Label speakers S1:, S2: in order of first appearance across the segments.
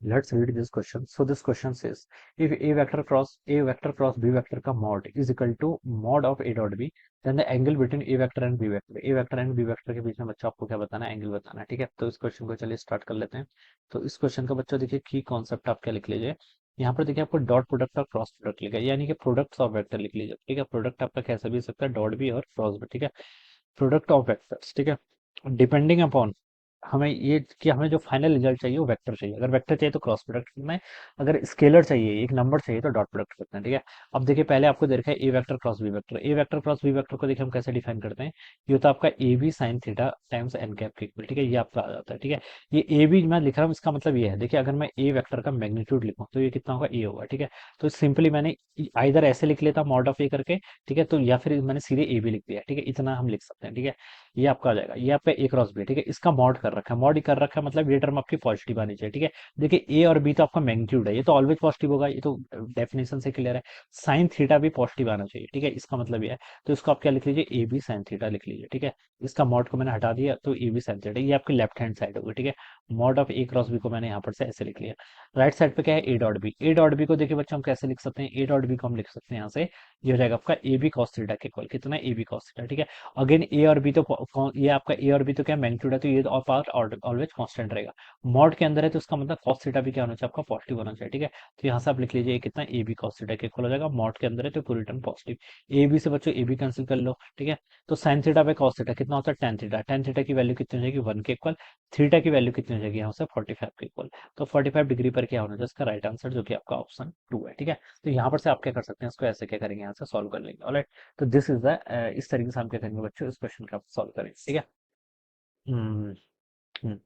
S1: Let's read this question. So this question says, if a vector cross b vector का mod is equal to mod of a dot b, then the angle between a vector and b vector. a vector and b vector के बीच में बच्चों आपको क्या बताना है? Angle बताना है। ठीक है, तो इस क्वेश्चन को चलिए स्टार्ट कर लेते हैं। तो इस क्वेश्चन का बच्चों देखिए की कॉन्सेप्ट आप क्या लिख लीजिए। यहाँ पर देखिए आपको डॉट प्रोडक्ट और क्रॉस प्रोडक्ट लिखा है, यानी कि प्रोडक्ट्स ऑफ वेक्टर लिख लीजिए। ठीक है, प्रोडक्ट आपका कैसा भी हो सकता है, डॉट भी और क्रॉस भी। ठीक है, प्रोडक्ट ऑफ वेक्टर्स। ठीक है, डिपेंडिंग अपॉन हमें ये कि हमें जो फाइनल रिजल्ट चाहिए वो वेक्टर चाहिए। अगर वेक्टर चाहिए तो क्रॉस प्रोडक्ट करना है, अगर स्केलर चाहिए, एक नंबर चाहिए, तो डॉट प्रोडक्ट करना है। ठीक है, अब देखिए पहले आपको दे रखा है ए वेक्टर क्रॉस बी वेक्टर। ए वेक्टर क्रॉस बी वेक्टर को देखिए हम कैसे डिफाइन करते हैं। ये होता है आपका A B sine theta times N cap के इक्वल। ठीक है, ये आपका आ जाता है। ठीक है, ये ए बी मैं लिख रहा हूँ, इसका मतलब ये है, देखिए अगर मैं ए वेक्टर का मैग्नीट्यूड लिखूँ तो ये कितना होगा, ए होगा। ठीक है, तो सिंपली मैंने आइदर ऐसे लिख लेता मॉड ऑफ ए करके, ठीक है, तो या फिर मैंने सीधे ए बी लिख दिया। ठीक है, इतना हम लिख सकते हैं। ठीक है, ये आपका आ जाएगा, ये आपका ए क्रॉस बी। ठीक है, इसका मॉड कर रखा है, मॉड कर रखा है मतलब ये टर्म आपकी पॉजिटिव आनी चाहिए। ठीक है, देखिए ए और बी तो आपका मैग्नीट्यूड है, ये तो ऑलवेज पॉजिटिव होगा, ये तो डेफिनेशन से क्लियर है। साइन थीटा भी पॉजिटिव आना चाहिए। ठीक है, इसका मतलब ये है, तो इसको आप क्या लिख लीजिए, ए बी साइन थीटा लिख लीजिए। ठीक है, इसका मॉड को मैंने हटा दिया तो ए बी साइन थीटा, ये आपकी लेफ्ट हैंड साइड होगी। ठीक है, mod of A cross B को मैंने यहाँ पर से ऐसे लिख लिया। राइट साइड पे क्या है, A dot B. A dot B को देखिए बच्चों हम कैसे लिख सकते हैं, ए डॉट बी को हम लिख सकते हैं यहाँ से, ये हो जाएगा आपका ए बी कॉस थीटा के इक्वल। कितना, ए बी कॉस थीटा। ठीक है, अगेन ए और बी तो ये आपका ए और बी तो क्या मैग्नीट्यूड है, तो ये और पार्ट ऑलवेज कांस्टेंट रहेगा। मॉड के अंदर है तो इसका मतलब cos थीटा भी क्या होना चाहिए, आपका पॉजिटिव होना चाहिए। ठीक है, तो यहाँ से आप लिख लीजिए कितना, ए बी cos थीटा के इक्वल हो जाएगा। मॉड के अंदर है तो पूरी टर्म पॉजिटिव। ए बी से बच्चों ए बी कैंसिल कर लो। ठीक है, तो साइन थीटा पे cos थीटा कितना होता है, टेन थीटा। टेन थीटा की वैल्यू कितनी हो जाएगी, 1 के इक्वल। थीटा की वैल्यू कितनी हो जाएगी यहाँ से, 45 के इक्वल। तो 45 डिग्री पर क्या होना चाहिए, इसका राइट आंसर जो कि आपका ऑप्शन 2 है। ठीक है, तो यहाँ पर से आप क्या कर सकते हैं, इसको ऐसे क्या करेंगे, यहाँ से सॉल्व कर लेंगे। ऑलराइट, तो दिस इज द, इस तरीके से हम क्या करेंगे बच्चों, इस क्वेश्चन का सॉल्व करेंगे। ठीक है। हम्म। हम्म।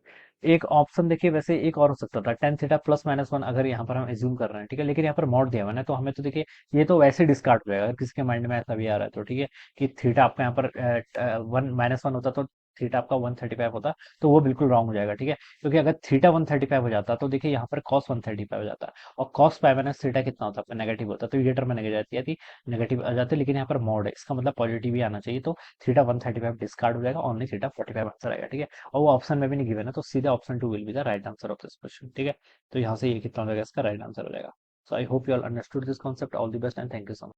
S1: एक ऑप्शन देखिए, वैसे एक और हो सकता था, tan theta plus minus one, अगर यहाँ पर हम एज्यूम कर रहे हैं। ठीक है, लेकिन यहाँ पर मॉड दिया हुआ है ना, तो हमें तो देखिए ये तो वैसे डिस्कार्ड हो जाएगा। अगर किसी के माइंड में ऐसा भी आ रहा है तो ठीक है, कि थीटा आपका यहाँ पर वन माइनस वन होता तो थीटा आपका 135 होता, तो वो बिल्कुल रॉन्ग हो जाएगा। ठीक है, क्योंकि अगर थीटा 135 हो जाता तो देखिए यहाँ पर कॉस 135 हो जाता, और कॉस पाई माइनस थीटा कितना होता है, नेगेटिव होता, तो ये टर्म नेगेटिव जाती, नेगेटिव आ जाती। लेकिन यहाँ पर मॉड है, इसका मतलब पॉजिटिव ही आना चाहिए, तो थीटा 135 डिस्कार्ड हो जाएगा, ओनली थीटा 45 आंसर आएगा। ठीक है, और वो ऑप्शन में भी नहीं गिवन है, तो सीधा option 2 will be the right answer of this question. ठीक है, तो यहाँ से ये कितना हो जाएगा, इसका राइट आंसर हो जाएगा। So I hope you all understood this concept. All the best and thank you so much.